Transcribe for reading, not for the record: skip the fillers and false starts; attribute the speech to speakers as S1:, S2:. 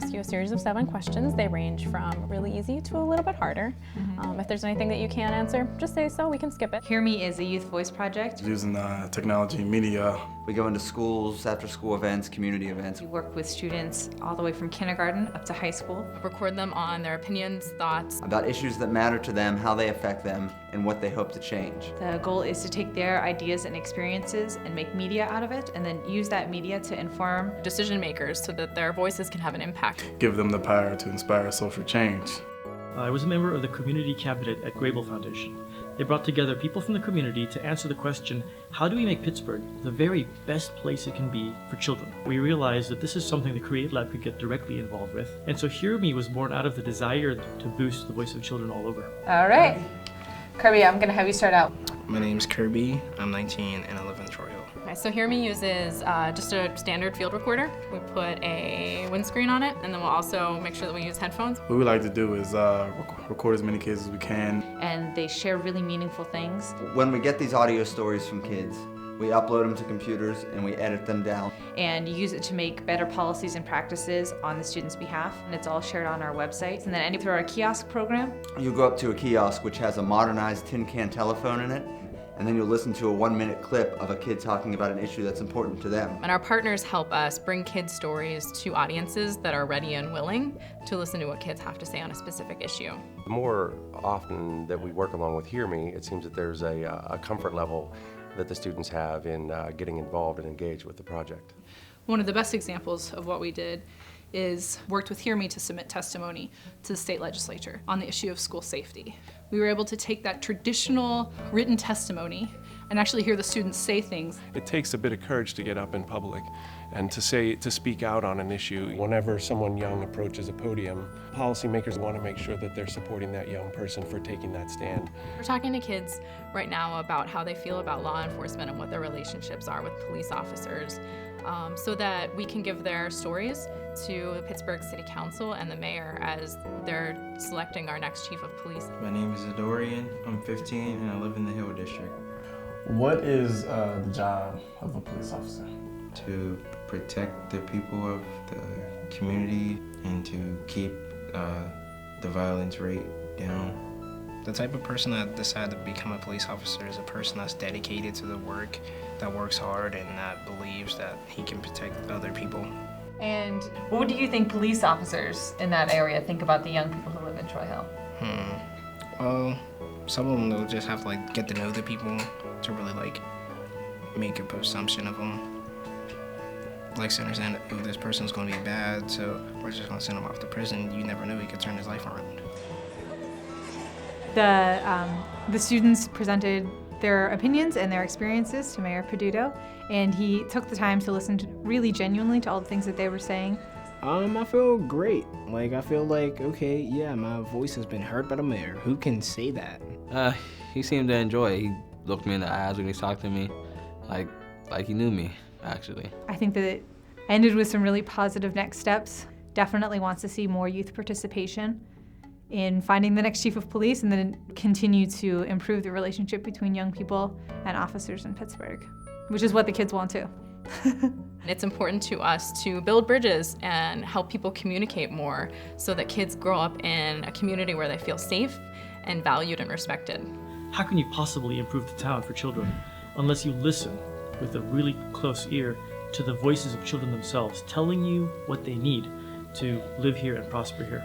S1: ask you a series of 7 questions. They range from really easy to a little bit harder. If there's anything that you can't answer, just say so, we can skip it.
S2: Hear Me is a youth voice project.
S3: Using technology and media.
S4: We go into schools, after-school events, community events.
S2: We work with students all the way from kindergarten up to high school.
S1: Record them on their opinions, thoughts.
S4: About issues that matter to them, how they affect them, and what they hope to change.
S2: The goal is to take their ideas and experiences and make media out of it, and then use that media to inform
S1: decision makers so that their voices can have an impact.
S3: Give them the power to inspire social change.
S5: I was a member of the community cabinet at Grable Foundation. They brought together people from the community to answer the question, how do we make Pittsburgh the very best place it can be for children? We realized that this is something the Create Lab could get directly involved with. And so Hear Me was born out of the desire to boost the voice of children all over.
S2: All right. Kirby, I'm gonna have you start out.
S6: My name's Kirby, I'm 19 and I live in Troy Hill.
S1: Okay, so Hear Me uses just a standard field recorder. We put a windscreen on it, and then we'll also make sure that we use headphones.
S3: What we like to do is record as many kids as we can.
S2: And they share really meaningful things.
S4: When we get these audio stories from kids, we upload them to computers and we edit them down.
S2: And use it to make better policies and practices on the students' behalf. And it's all shared on our website. And then through our kiosk program.
S4: You go up to a kiosk which has a modernized tin can telephone in it, and then you'll listen to a 1-minute clip of a kid talking about an issue that's important to them.
S1: And our partners help us bring kids' stories to audiences that are ready and willing to listen to what kids have to say on a specific issue.
S7: The more often that we work along with Hear Me, it seems that there's a comfort level that the students have in getting involved and engaged with the project.
S8: One of the best examples of what we did is worked with Hear Me to submit testimony to the state legislature on the issue of school safety. We were able to take that traditional written testimony and actually hear the students say things.
S9: It takes a bit of courage to get up in public and to speak out on an issue. Whenever someone young approaches a podium, policymakers want to make sure that they're supporting that young person for taking that stand.
S1: We're talking to kids right now about how they feel about law enforcement and what their relationships are with police officers, so that we can give their stories to the Pittsburgh City Council and the mayor as they're selecting our next chief of police.
S6: My name is Adorian, I'm 15 and I live in the Hill District.
S3: What is the job of a police officer?
S6: To protect the people of the community and to keep the violence rate down. The type of person that decided to become a police officer is a person that's dedicated to the work, that works hard, and that believes that he can protect other people.
S2: And what do you think police officers in that area think about the young people who live in Troy Hill?
S6: Well, some of them they'll just have to get to know the people to really make a presumption of them. To understand that, oh, this person's going to be bad, so we're just going to send him off to prison. You never know, he could turn his life around.
S10: The students presented their opinions and their experiences to Mayor Peduto, and he took the time to listen really genuinely to all the things that they were saying.
S11: I feel great. I feel okay, yeah, my voice has been heard by the mayor. Who can say that?
S12: He seemed to enjoy it. He looked me in the eyes when he talked to me, like he knew me, actually.
S10: I think that it ended with some really positive next steps. Definitely wants to see more youth participation in finding the next chief of police and then continue to improve the relationship between young people and officers in Pittsburgh, which is what the kids want too.
S1: It's important to us to build bridges and help people communicate more so that kids grow up in a community where they feel safe and valued and respected.
S5: How can you possibly improve the town for children unless you listen with a really close ear to the voices of children themselves, telling you what they need to live here and prosper here?